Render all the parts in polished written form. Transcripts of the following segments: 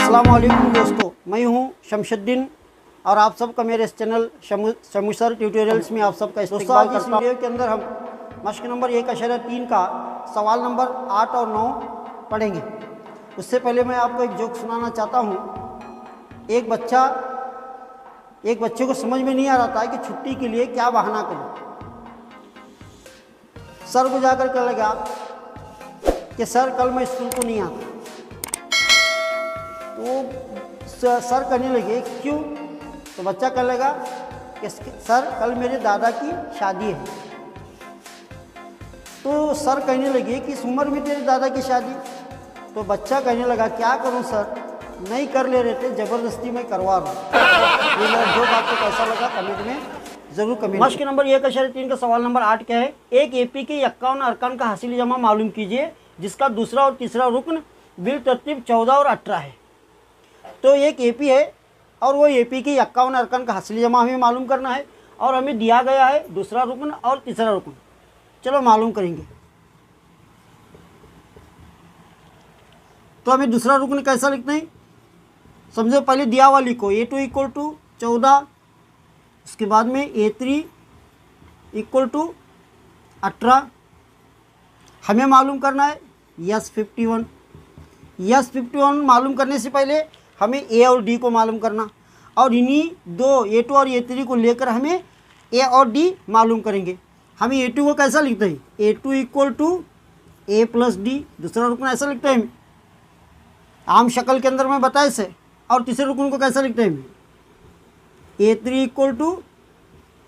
अस्सलाम वालेकुम दोस्तों, मैं हूं शमशुद्दीन और आप सबका मेरे इस चैनल शमू सर ट्यूटोरियल्स में आप सबका इस्तकबाल करता हूं। वीडियो के अंदर हम मश्क नंबर 1.3 का सवाल नंबर 8 और 9 पढ़ेंगे। उससे पहले मैं आपको एक जोक सुनाना चाहता हूं। एक बच्चे को समझ में नहीं आ रहा था कि छुट्टी के लिए क्या बहाना करूं। सर को जाकर कहने लगा कि सर कल मैं स्कूल को नहीं आता। तो सर कहने लगे क्यों? तो बच्चा कहने लगा कि सर कल मेरे दादा की शादी है। तो सर कहने लगे कि इस उम्र में तेरे दादा की शादी? तो बच्चा कहने लगा क्या करूं सर, नहीं कर ले रहे थे, ज़बरदस्ती मैं करवा रहा हूँ। ये मेरा जोक आपको कैसा लगा कमेंट में ज़रूर कमेंट। मश्क नंबर 1.3 का सवाल नंबर 8 क्या है? एक एपी के 51 अरकान का हासिल जमा मालूम कीजिए जिसका दूसरा और तीसरा रुकन बिल तरतीब 14 और 18 है। तो एक एपी है और वो एपी के 51 अरकान का हासिल जमा हमें मालूम करना है और हमें दिया गया है दूसरा रुकन और तीसरा रुकन। चलो मालूम करेंगे। तो हमें दूसरा रुकन कैसा लिखना है? समझो पहले दिया हुआ लिखो A2 इक्वल टू 14, उसके बाद में A3 इक्वल टू 18। हमें मालूम करना है S51। S51 मालूम करने से पहले हमें A और D को मालूम करना, और इन्हीं दो A2 और A3 को लेकर हमें A और D मालूम करेंगे। हमें A2 को कैसा लिखते हैं? A2 equal to A plus D। दूसरा रुकन ऐसा लिखते हैं आम शक्ल के अंदर मैं बताया से। और तीसरे रुकन को कैसा लिखते हैं? A3 equal to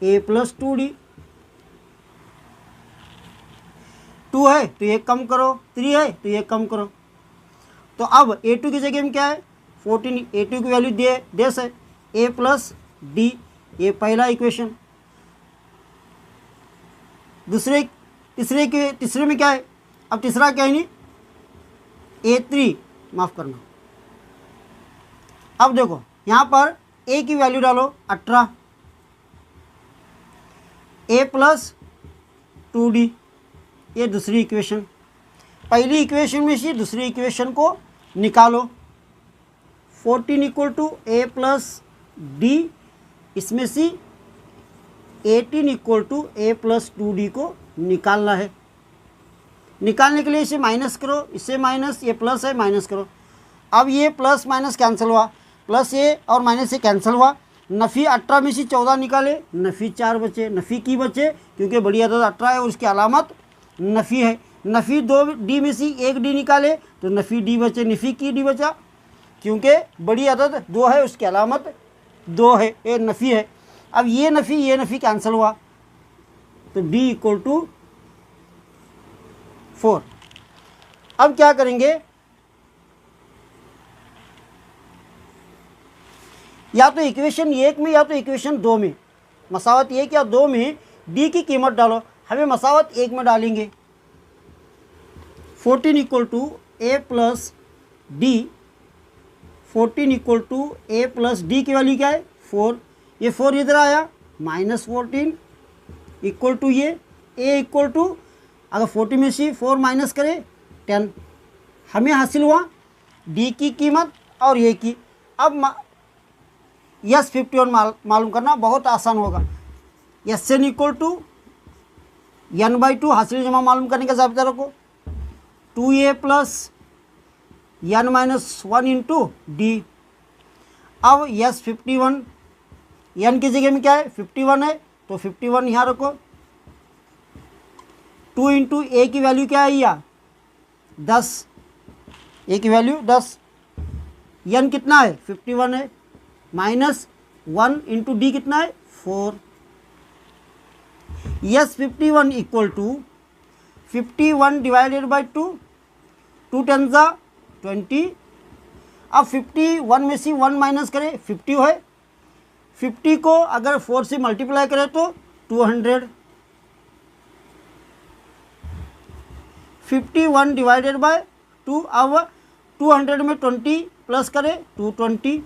A plus 2D। 2 है तो ये कम करो, 3 है तो ये कम करो। तो अब A2 की जगह में क्या है? 14। A2 की वैल्यू दे से A प्लस D, ये पहला इक्वेशन। तीसरे में क्या है? अब तीसरा क्या है? नहीं A3, माफ़ करना। अब देखो यहाँ पर A की वैल्यू डालो 18, A प्लस 2D, ये दूसरी इक्वेशन। पहली इक्वेशन में से दूसरी इक्वेशन को निकालो। 14 equal to A plus D, इसमें से 18 equal to A plus 2D को निकालना है। निकालने के लिए इसे माइनस करो, इससे माइनस, ये प्लस है, माइनस करो। अब ये प्लस माइनस कैंसिल हुआ, प्लस ये और माइनस से कैंसिल हुआ। नफ़ी 18 में से 14 निकाले, नफ़ी 4 बचे। नफ़ी की बचे क्योंकि बड़ी अदद 18 है और उसकी अलामत नफ़ी है। नफ़ी 2D में से 1D निकाले तो नफ़ी D बचे। नफ़ी की D बचा क्योंकि बड़ी अदद 2 है, उसकी अलामत 2 है, ये नफ़ी है। अब ये नफ़ी कैंसिल हुआ तो D इक्वल टू 4। अब क्या करेंगे? या तो इक्वेशन 1 में या तो इक्वेशन 2 में, मसावत 1 या 2 में D की कीमत डालो। हमें मसावत 1 में डालेंगे। 14 equal to A plus D। 14 equal to A plus D की वैल्यू क्या है? 4। ये 4 इधर आया, माइनस 14 इक्वल टू ये A इक्वल टू, अगर 40 में से 4 माइनस करें 10। हमें हासिल हुआ D की कीमत और A की। अब S51 मालूम करना बहुत आसान होगा। SN इक्वल टू N/2 हासिल जमा मालूम करने का ज़ाब्ता रखो। 2A plus N minus 1 into D। अब S51, N की जगह में क्या है? 51 है तो 51 यहाँ रखो। 2 इंटू A की वैल्यू क्या है? या 10, A की वैल्यू 10। N कितना है? 51 है, माइनस 1 इंटू D कितना है? 4। S51 equal to 51 divided by 2, 2 10 जा 20। अब 51 में से 1 माइनस करें, 50 है। 50 को अगर 4 से मल्टीप्लाई करें तो 200। 51 डिवाइडेड बाय 2। अब 200 में 20 प्लस करें 220,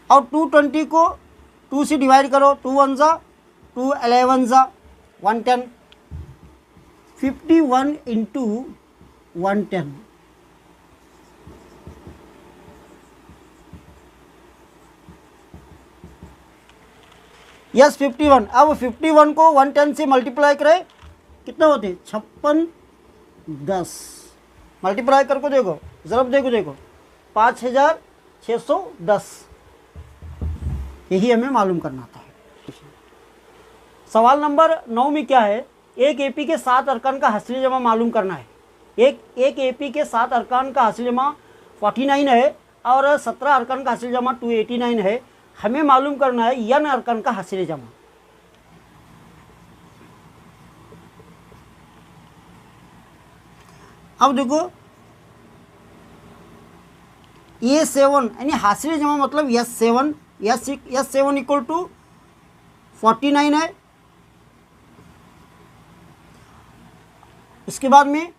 और 220 को 2 से डिवाइड करो, 2 1 जा 2, 11 जा 110। 51 इंटू 110 यस 51। अब 51 को 110 से मल्टीप्लाई करें, कितना होते हैं 56 10। मल्टीप्लाई करके देखो, ज़रब देखो 5610, यही हमें मालूम करना था। सवाल नंबर 9 में क्या है, एक एपी के 7 अरकान का हासिल जमा मालूम करना है। एक एपी के 7 अरकान का हासिल जमा 49 है और 17 अरकान का हासिल जमा 289 है। हमें मालूम करना है एन अरकान का हासिल जमा। अब देखो ये 7 यानी हासिल जमा मतलब S7 इक्वल टू 49 है। उसके बाद में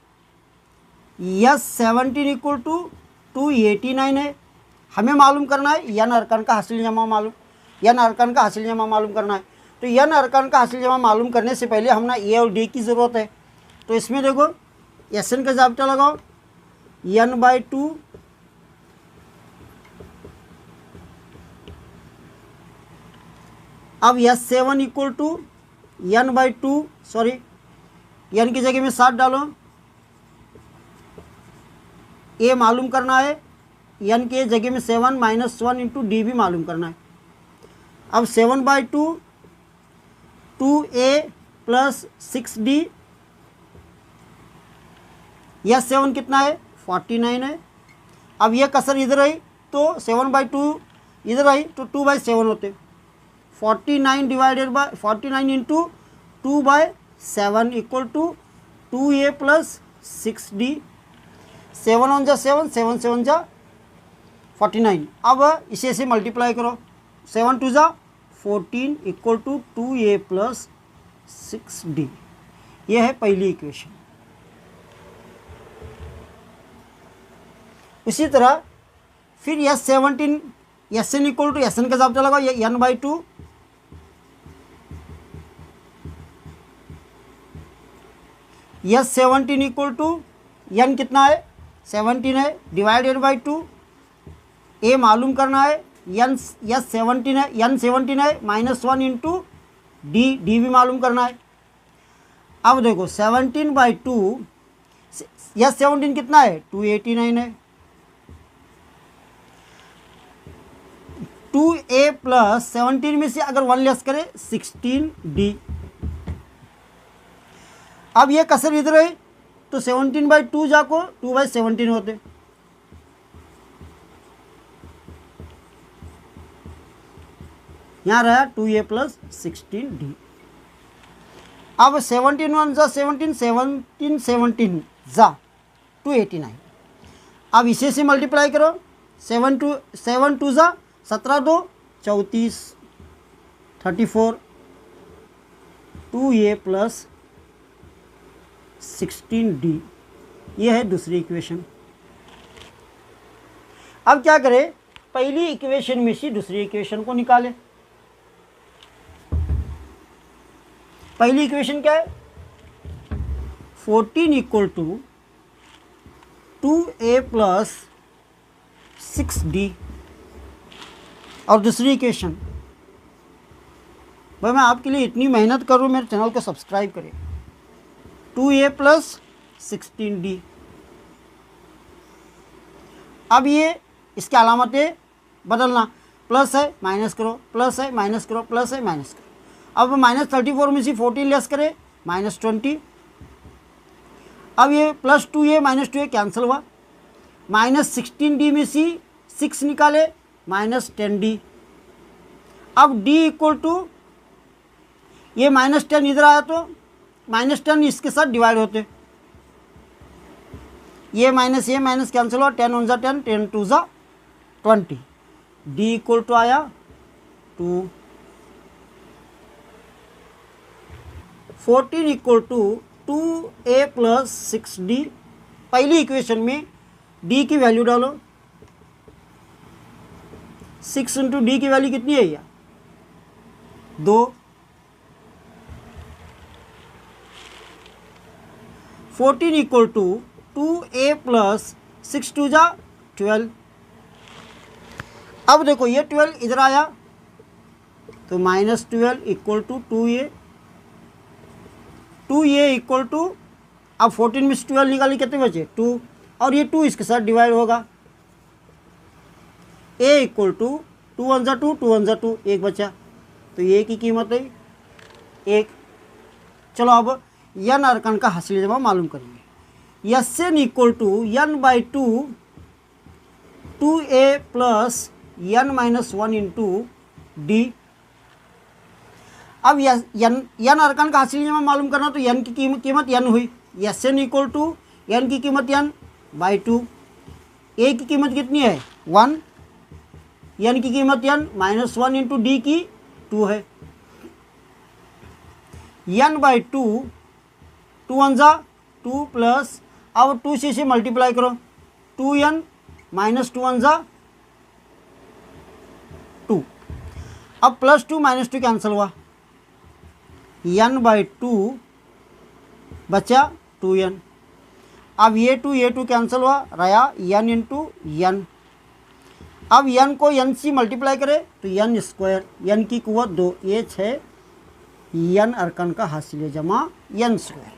S17 इक्वल टू 289 है। हमें मालूम करना है एन अरकान का हासिल जमा मालूम करना है। तो एन अरकान का हासिल जमा मालूम करने से पहले हम ना ए और डी की ज़रूरत है। तो इसमें देखो एन का ज़ाब्ता लगाओ, n/2 अब S7 equal to n/2, sorry n की जगह में 7 डालो। ए मालूम करना है, n के जगह में 7 -1 इंटू डी भी मालूम करना है। अब 7/2 2a प्लस 6d, यह 7 कितना है 49 है। अब यह कसर इधर आई तो 7/2 इधर आई तो 2/7 होते। 49 divided by 49 into 2/7 equal to 2a plus 6d। 7 1 जा 7, 7 7 जा 49। अब इसे से मल्टीप्लाई करो, 7 2 जा 14 equal to 2a plus 6d। यह है पहली इक्वेशन। इसी तरह फिर S17 Sn equal to Sn का ज़ाब्ता लगाओ, ये n/2 S17 equal to n कितना है 17 है डिवाइडेड बाई 2। ए मालूम करना है n17 है -1 इंटू डी भी मालूम करना है। अब देखो 17/2 S17 कितना है 289 है। 2a प्लस 17 में से अगर 1 लेस करें 16d। अब ये कसर इधर है तो 17/2 जाको 2/17 होते। यहाँ रहा 2a प्लस 16d। अब 17 1 जा 17 17 जा 289। अब इसे से मल्टीप्लाई करो, 7 2 जा 17 2 34 34 2a प्लस 16d। ये है दूसरी इक्वेशन। अब क्या करें, पहली इक्वेशन में से दूसरी इक्वेशन को निकालें। पहली इक्वेशन क्या है 14 equal to 2a plus 6d। और दूसरी इक्वेशन, भाई मैं आपके लिए इतनी मेहनत कर रहा हूँ, मेरे चैनल को सब्सक्राइब करें। 2a plus 16d। अब ये इसके अलामतें बदलना, प्लस है माइनस करो, प्लस है माइनस करो, प्लस है माइनस करो। अब -34 में से 14 लेस करें -20। अब ये plus 2a minus 2a cancel हुआ। -16d में से 6 निकाले -10d। अब d इक्वल टू ये -10 इधर आया तो -10 इसके साथ डिवाइड होते, ये माइनस कैंसिल हुआ, 10 1 जा 10 10 2 जा 20। d इक्वल टू आया 2। 14 equal to 2a plus 6d। पहली इक्वेशन में d की वैल्यू डालो, 6 इंटू डी की वैल्यू कितनी है यार 2। 14 इक्वल टू 2a प्लस 6 2 जा 12। अब देखो ये 12 इधर आया तो -12 equal to 2a, 2a equal to, अब 14 में से 12 निकाली कितने बचे 2, और ये 2 इसके साथ डिवाइड होगा, a इक्वल टू 2 1 2 2 1 2, एक बचा, तो a की कीमत है 1। चलो अब n अर्कन का हासिल जमा मालूम करेंगे। Sn equal to n/2 2a plus n-1 into D. अब n अर्कन का हासिल जमा मालूम करना, तो n की कीमत n हुई, Sn इक्वल टू n की कीमत n/2, a की कीमत कितनी है 1, n की कीमत n-1 इंटू डी की 2 है, n/2 2 1 2 प्लस, अब 2 से इसे मल्टीप्लाई करो, 2n माइनस 2 1 2, अब प्लस 2 माइनस 2 कैंसिल हुआ, n/2 बचा 2n, अब ये 2 कैंसिल हुआ, रहा n इंटू n। अब n को n से मल्टीप्लाई करें तो n स्क्वायर, n की कुव्वत 2, ये 6 n अर्कन का हासिल जमा n स्क्वायर।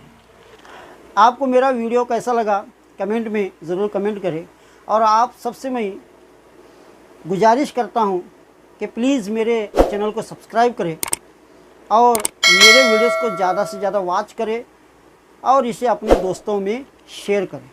आपको मेरा वीडियो कैसा लगा कमेंट में ज़रूर कमेंट करें, और आप सबसे मैं गुजारिश करता हूं कि प्लीज़ मेरे चैनल को सब्सक्राइब करें और मेरे वीडियोस को ज़्यादा से ज़्यादा वॉच करें और इसे अपने दोस्तों में शेयर करें।